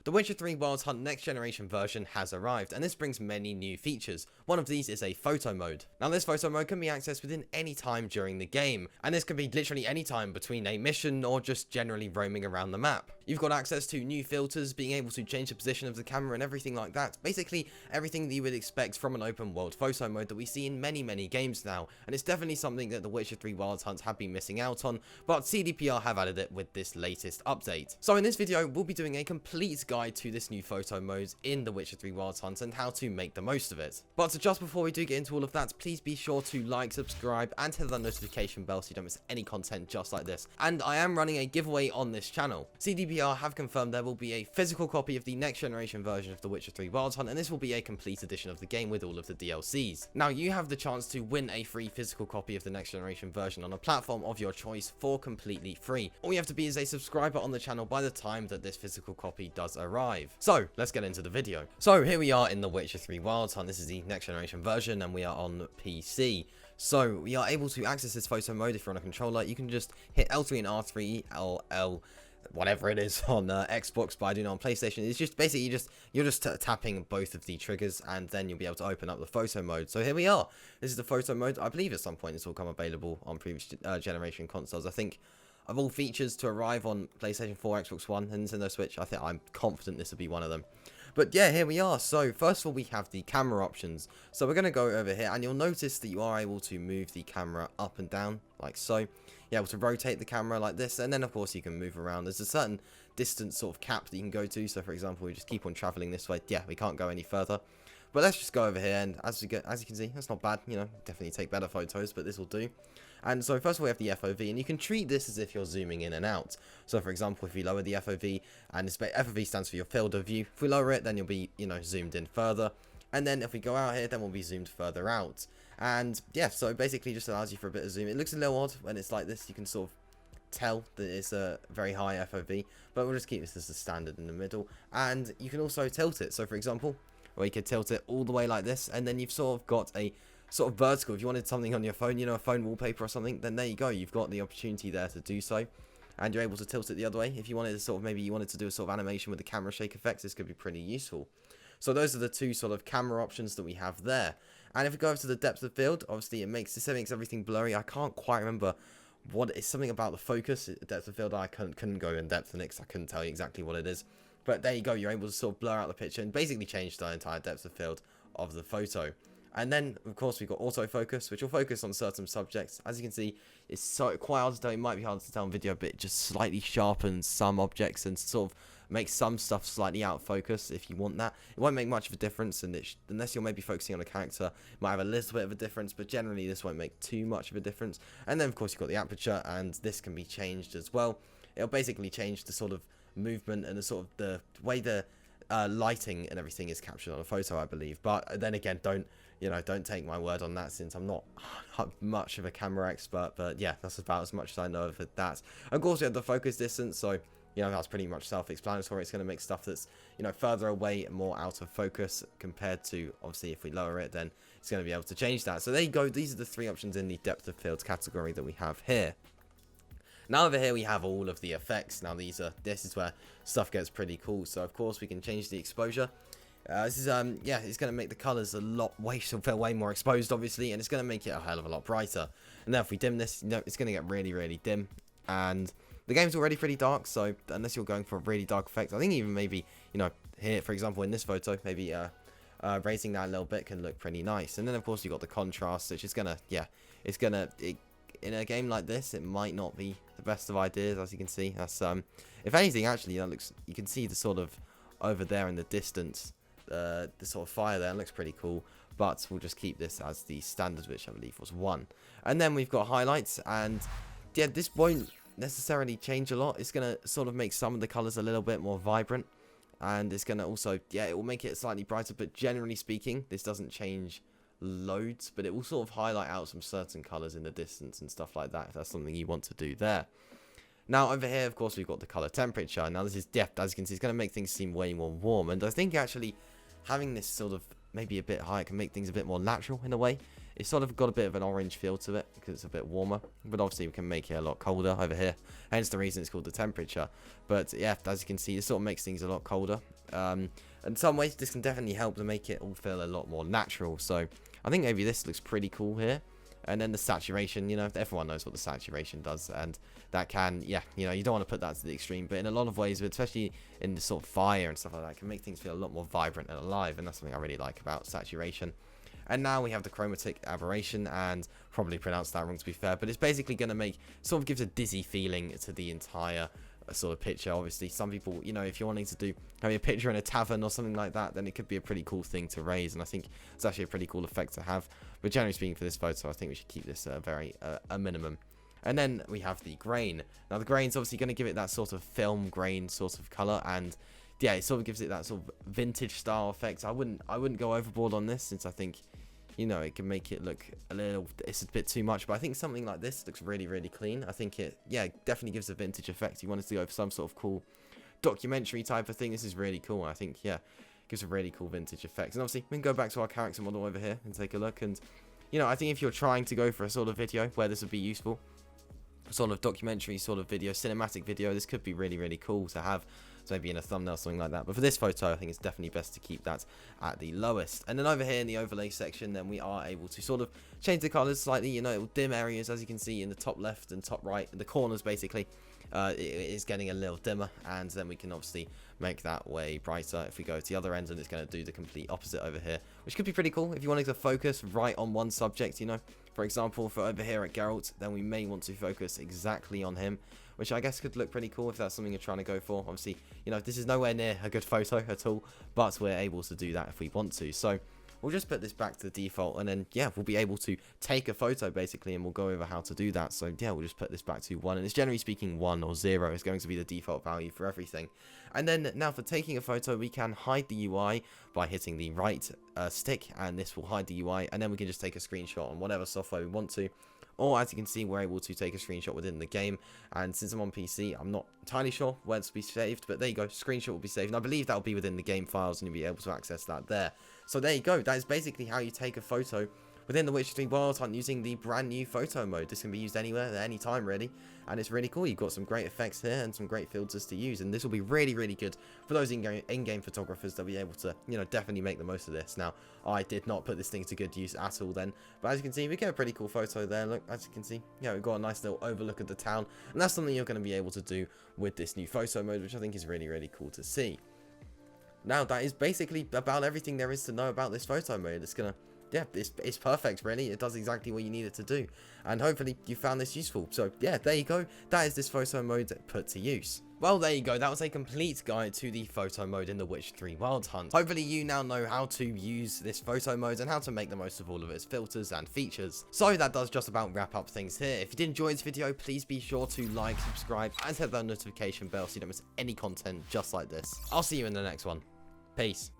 The Witcher 3 Wild Hunt next generation version has arrived, and this brings many new features. One of these is a photo mode. Now this photo mode can be accessed within any time during the game, and this can be literally any time between a mission or just generally roaming around the map. You've got access to new filters, being able to change the position of the camera and everything like that. Basically everything that you would expect from an open world photo mode that we see in many games now, and it's definitely something that the Witcher 3 Wild Hunt have been missing out on, but CDPR have added it with this latest update. So in this video we'll be doing a complete guide to this new photo mode in the Witcher 3 Wild Hunt and how to make the most of it. But just before we do get into all of that, please be sure to like, subscribe and hit that notification bell so you don't miss any content just like this. And I am running a giveaway on this channel. CDPR have confirmed there will be a physical copy of the next generation version of the Witcher 3 Wild Hunt, and this will be a complete edition of the game with all of the DLCs. Now you have the chance to win a free physical copy of the next generation version on a platform of your choice for completely free. All you have to be is a subscriber on the channel by the time that this physical copy does arrive. So let's get into the video. So here we are in the Witcher 3 Wild Hunt. This is the next generation version and we are on PC. So we are able to access this photo mode if you're on a controller. You can just hit L3 and R3, L, whatever it is on Xbox, but I do know on PlayStation. It's just basically you're just tapping both of the triggers and then you'll be able to open up the photo mode. So here we are. This is the photo mode. I believe at some point this will come available on previous generation consoles. I think of all features to arrive on PlayStation 4, Xbox One, and Nintendo Switch, I'm confident this will be one of them. But yeah, here we are. So first of all, we have the camera options. So we're going to go over here and you'll notice that you are able to move the camera up and down like so. You're able to rotate the camera like this, and then of course you can move around. There's a certain distance sort of cap that you can go to. So for example, we just keep on traveling this way. Yeah, we can't go any further. But let's just go over here, and as you can see, that's not bad. You know, definitely take better photos, but this will do. And so first of all, we have the FOV, and you can treat this as if you're zooming in and out. So for example, if we lower the FOV, and FOV stands for your field of view. If we lower it, then you'll be, you know, zoomed in further. And then if we go out here, then we'll be zoomed further out. And yeah, so it basically just allows you for a bit of zoom. It looks a little odd when it's like this. You can sort of tell that it's a very high FOV, but we'll just keep this as the standard in the middle. And you can also tilt it. So for example, or you could tilt it all the way like this, and then you've sort of got a sort of vertical. If you wanted something on your phone, you know, a phone wallpaper or something, then there you go. You've got the opportunity there to do so, and you're able to tilt it the other way. If you wanted to sort of, maybe you wanted to do a sort of animation with the camera shake effects, this could be pretty useful. So those are the two sort of camera options that we have there. And if we go over to the depth of field, obviously it makes everything blurry. I can't quite remember what it's something about the focus, depth of field. I couldn't go in depth in it because I couldn't tell you exactly what it is. But there you go, you're able to sort of blur out the picture and basically change the entire depth of field of the photo. And then, of course, we've got autofocus, which will focus on certain subjects. As you can see, it's so quite hard to tell. It might be hard to tell on video, but it just slightly sharpens some objects and sort of makes some stuff slightly out of focus if you want that. It won't make much of a difference, and unless you're maybe focusing on a character, it might have a little bit of a difference, but generally this won't make too much of a difference. And then, of course, you've got the aperture, and this can be changed as well. It'll basically change the sort of movement and the sort of the way the lighting and everything is captured on a photo, I believe. But then again, don't take my word on that, since I'm not much of a camera expert. But yeah, that's about as much as I know of that. Of course, we have the focus distance, so you know that's pretty much self-explanatory. It's going to make stuff that's, you know, further away more out of focus compared to, obviously, if we lower it, then it's going to be able to change that. So there you go. These are the three options in the depth of field category that we have here. Now over here we have all of the effects. Now this is where stuff gets pretty cool. So of course we can change the exposure. This is yeah, it's going to make the colors feel way more exposed, obviously, and it's going to make it a hell of a lot brighter. And then if we dim this, you know, it's going to get really dim. And the game's already pretty dark, so unless you're going for a really dark effect, I think even maybe, you know, here for example in this photo, maybe raising that a little bit can look pretty nice. And then of course you've got the contrast, which is gonna, yeah, in a game like this, it might not be the best of ideas. As you can see, that's if anything, actually, that looks, you can see the sort of over there in the distance, the sort of fire there, looks pretty cool. But we'll just keep this as the standard, which I believe was 1. And then we've got highlights, and yeah, this won't necessarily change a lot. It's gonna sort of make some of the colors a little bit more vibrant, and it's gonna also, yeah, it will make it slightly brighter. But generally speaking, this doesn't change loads, but it will sort of highlight out some certain colors in the distance and stuff like that, if that's something you want to do there. Now over here, of course, we've got the color temperature. Now this is depth. As you can see, it's going to make things seem way more warm, and I think actually having this sort of maybe a bit higher can make things a bit more natural in a way. It's sort of got a bit of an orange feel to it because it's a bit warmer, but obviously we can make it a lot colder over here, hence the reason it's called the temperature. But yeah, as you can see, it sort of makes things a lot colder, In some ways, this can definitely help to make it all feel a lot more natural. So I think maybe this looks pretty cool here. And then the saturation, you know, everyone knows what the saturation does, and that can, yeah, you know, you don't want to put that to the extreme, but in a lot of ways, especially in the sort of fire and stuff like that, can make things feel a lot more vibrant and alive, and that's something I really like about saturation. And now we have the chromatic aberration, and probably pronounced that wrong to be fair, but it's basically going to make, sort of gives a dizzy feeling to the entire sort of picture. Obviously, some people, you know, if you're wanting to do having a picture in a tavern or something like that, then it could be a pretty cool thing to raise, and I think it's actually a pretty cool effect to have. But generally speaking, for this photo, I think we should keep this a minimum. And then we have the grain. Now the grain's obviously going to give it that sort of film grain sort of color, and yeah, it sort of gives it that sort of vintage style effect. I wouldn't go overboard on this, since I think, you know, it can make it look a little, it's a bit too much, but I think something like this looks really, really clean. I think it, yeah, definitely gives a vintage effect. You wanted to go for some sort of cool documentary type of thing. This is really cool. I think, yeah, gives a really cool vintage effect. And obviously, we can go back to our character model over here and take a look. And, you know, I think if you're trying to go for a sort of video where this would be useful, sort of documentary sort of video, cinematic video, this could be really, really cool to have. So maybe in a thumbnail, something like that. But for this photo, I think it's definitely best to keep that at the lowest. And then over here in the overlay section, then we are able to sort of change the colors slightly. You know, it will dim areas, as you can see in the top left and top right, the corners basically. It is getting a little dimmer, and then we can obviously make that way brighter if we go to the other end, and it's going to do the complete opposite over here, which could be pretty cool if you wanted to focus right on one subject. You know, for example, for over here at Geralt, then we may want to focus exactly on him, which I guess could look pretty cool if that's something you're trying to go for. Obviously, you know, this is nowhere near a good photo at all, but we're able to do that if we want to. So we'll just put this back to the default, and then, yeah, we'll be able to take a photo, basically, and we'll go over how to do that. So, yeah, we'll just put this back to 1, and it's generally speaking 1 or 0 is going to be the default value for everything. And then, now for taking a photo, we can hide the UI by hitting the right stick, and this will hide the UI, and then we can just take a screenshot on whatever software we want to. Or, as you can see, we're able to take a screenshot within the game. And since I'm on PC, I'm not entirely sure where it's to be saved. But there you go, screenshot will be saved. And I believe that will be within the game files, and you'll be able to access that there. So there you go. That is basically how you take a photo within the Witcher 3 Wild Hunt using the brand new photo mode. This can be used anywhere, at any time, really. And it's really cool. You've got some great effects here and some great filters to use. And this will be really, really good for those in-game photographers that will be able to, you know, definitely make the most of this. Now, I did not put this thing to good use at all then. But as you can see, we get a pretty cool photo there. Look, as you can see, yeah, we've got a nice little overlook of the town. And that's something you're going to be able to do with this new photo mode, which I think is really, really cool to see. Now, that is basically about everything there is to know about this photo mode. It's going to, yeah, it's perfect, really. It does exactly what you need it to do. And hopefully you found this useful. So, yeah, there you go. That is this photo mode put to use. Well, there you go. That was a complete guide to the photo mode in the Witcher 3 Wild Hunt. Hopefully you now know how to use this photo mode and how to make the most of all of its filters and features. So that does just about wrap up things here. If you did enjoy this video, please be sure to like, subscribe, and hit that notification bell so you don't miss any content just like this. I'll see you in the next one. Peace.